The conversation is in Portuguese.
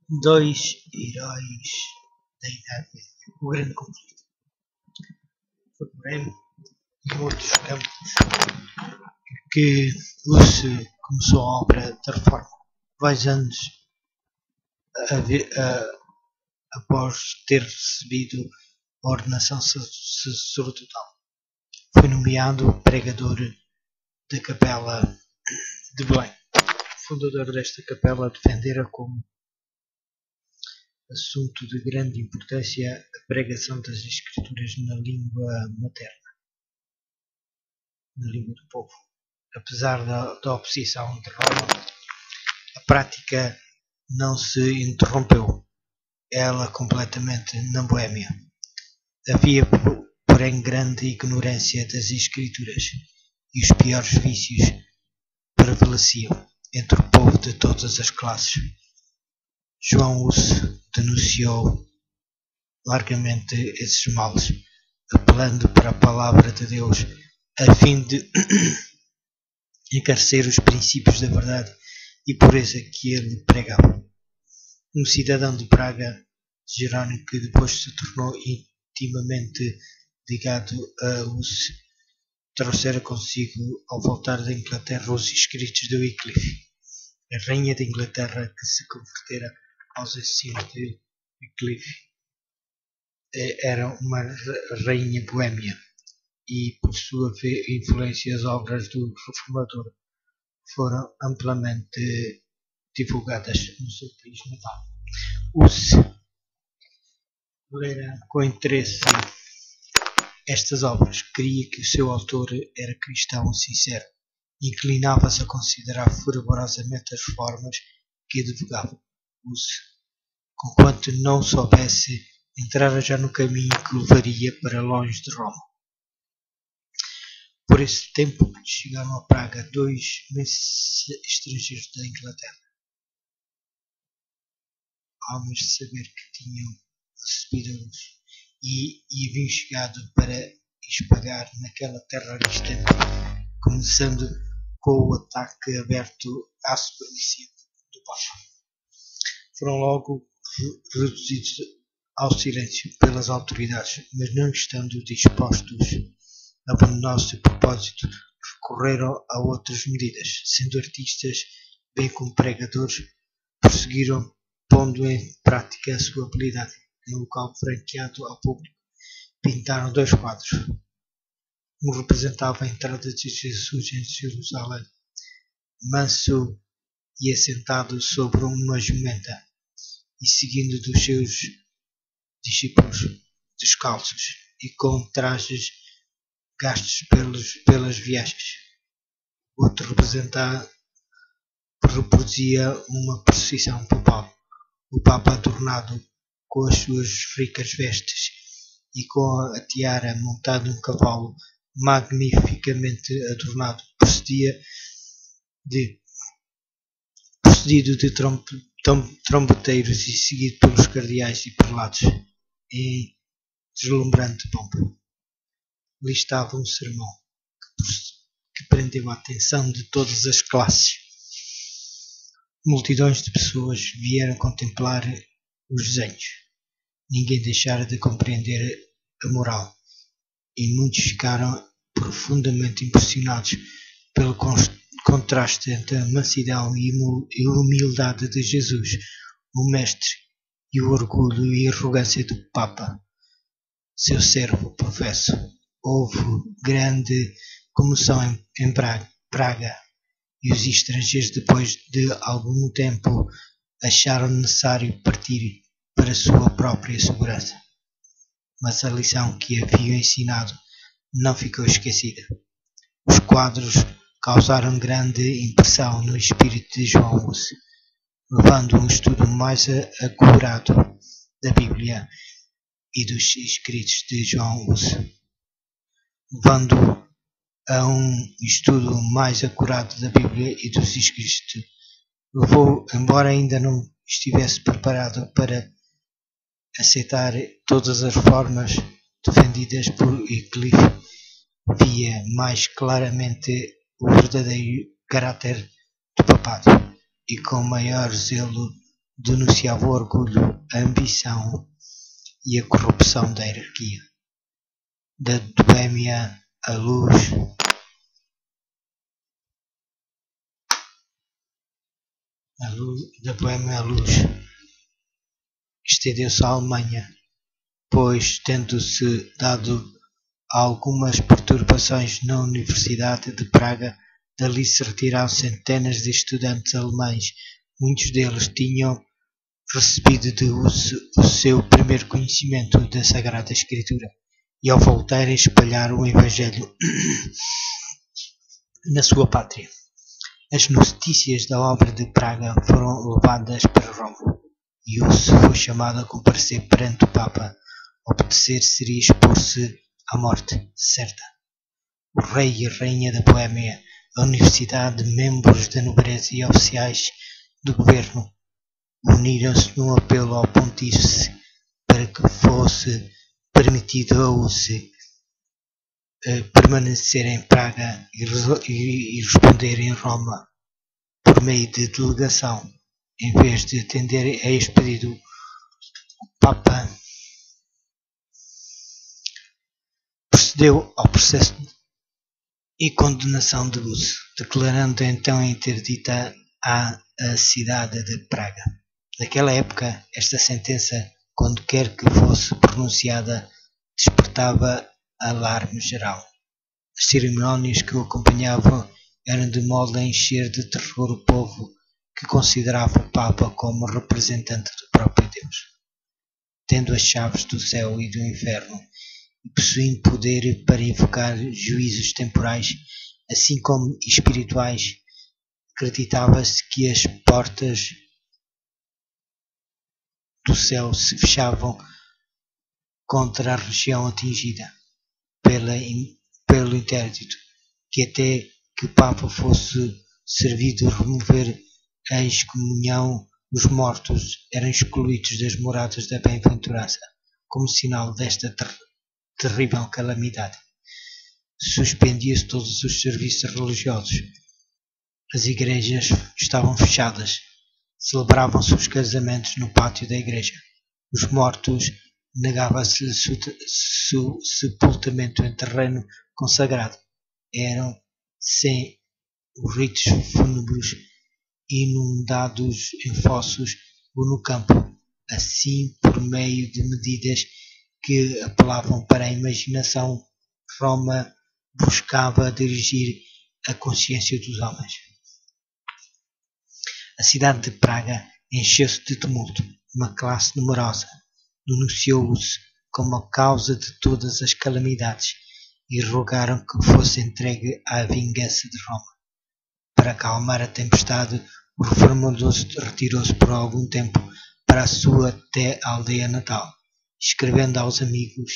Dois heróis da Idade Média. O grande conflito. Foi porém em outros campos que Lúcio começou a obra da reforma. Vários anos após ter recebido a ordenação sacerdotal. Foi nomeado pregador da Capela de Belém. O fundador desta capela defendera como assunto de grande importância a pregação das Escrituras na língua materna, na língua do povo. Apesar da oposição de Roma, a prática não se interrompeu, ela completamente na Boêmia. Havia, porém, grande ignorância das Escrituras e os piores vícios prevaleciam entre o povo de todas as classes. João Hus denunciou largamente esses males, apelando para a palavra de Deus a fim de encarecer os princípios da verdade e pureza que ele pregava. Um cidadão de Praga, Jerônimo, que depois se tornou intimamente ligado a Hus, trouxera consigo, ao voltar da Inglaterra, os escritos de Wycliffe, a rainha de Inglaterra que se convertera aos ensinos de Wycliffe. Era uma rainha boêmia e, por sua influência, as obras do reformador foram amplamente divulgadas no seu país natal. Hus lera com interesse estas obras, cria que o seu autor era cristão sincero, inclinava-se a considerar fervorosamente as formas que advogava. Hus, conquanto não soubesse, entrara já no caminho que levaria para longe de Roma. Por esse tempo chegaram a Praga 2 estrangeiros da Inglaterra, homens de saber que tinham recebido a luz e haviam chegado para espalhar naquela terra distante, começando com o ataque aberto à supremacia do Papa. Foram logo reduzidos ao silêncio pelas autoridades, mas não estando dispostos a abandonar o seu propósito, recorreram a outras medidas. Sendo artistas, bem como pregadores, prosseguiram pondo em prática a sua habilidade. Em local franqueado ao público, pintaram 2 quadros. Um representava a entrada de Jesus em Jerusalém, manso e assentado sobre uma jumenta, e seguindo dos seus discípulos descalços e com trajes gastos pelas viagens. Outro reproduzia uma procissão papal, o Papa adornado com as suas ricas vestes e com a tiara montado num cavalo magnificamente adornado, precedido de trombeteiros e seguido pelos cardeais e prelados em deslumbrante pompa. Ali estava um sermão que prendeu a atenção de todas as classes. Multidões de pessoas vieram contemplar os desenhos. Ninguém deixara de compreender a moral, e muitos ficaram profundamente impressionados pelo contraste entre a mansidão e humildade de Jesus, o Mestre, e o orgulho e arrogância do Papa, seu servo professo. Houve grande comoção em Praga, e os estrangeiros, depois de algum tempo, acharam necessário partir para sua própria segurança. Mas a lição que haviam ensinado não ficou esquecida. Os quadros causaram grande impressão no espírito de João Hus, levando um estudo mais acurado da Bíblia e dos escritos de João Hus. Levando a um estudo mais acurado da Bíblia e dos escritos, levou, embora ainda não estivesse preparado para aceitar todas as formas defendidas por Wycliffe, via mais claramente o verdadeiro caráter do papado e com maior zelo denunciava o orgulho, a ambição e a corrupção da hierarquia. Da Boêmia à luz, estendeu-se à Alemanha, pois, tendo-se dado algumas perturbações na Universidade de Praga, dali se retiraram centenas de estudantes alemães. Muitos deles tinham recebido de o seu primeiro conhecimento da Sagrada Escritura e, ao voltarem, espalharam o Evangelho na sua pátria. As notícias da obra de Praga foram levadas para Roma e Hus foi chamado a comparecer perante o Papa. Obedecer seria expor-se à morte certa. O rei e a rainha da Boêmia, a universidade, membros da nobreza e oficiais do governo uniram-se num apelo ao pontífice para que fosse permitido a Hus permanecer em Praga e responder em Roma por meio de delegação, em vez de atender a este pedido. O Papa procedeu ao processo e condenação de Hus, declarando então interdita a cidade de Praga. Naquela época, esta sentença, quando quer que fosse pronunciada, despertava alarme geral. As cerimónias que o acompanhavam eram de modo a encher de terror o povo, que considerava o Papa como representante do próprio Deus, tendo as chaves do céu e do inferno, e possuindo poder para invocar juízos temporais, assim como espirituais. Acreditava-se que as portas do céu se fechavam contra a região atingida pelo interdito, que até que o Papa fosse servido a remover a excomunhão, os mortos eram excluídos das moradas da bem-aventurança, como sinal desta terrível calamidade. Suspendia-se todos os serviços religiosos. As igrejas estavam fechadas. Celebravam-se os casamentos no pátio da igreja. Os mortos negavam-se sepultamento em terreno consagrado. Eram, sem os ritos fúnebres, inundados em fossos ou no campo, assim por meio de medidas que apelavam para a imaginação. Roma buscava dirigir a consciência dos homens. A cidade de Praga encheu-se de tumulto. Uma classe numerosa denunciou-os como a causa de todas as calamidades e rogaram que fosse entregue à vingança de Roma. Para acalmar a tempestade, o reformador retirou-se por algum tempo para a sua aldeia natal, escrevendo aos amigos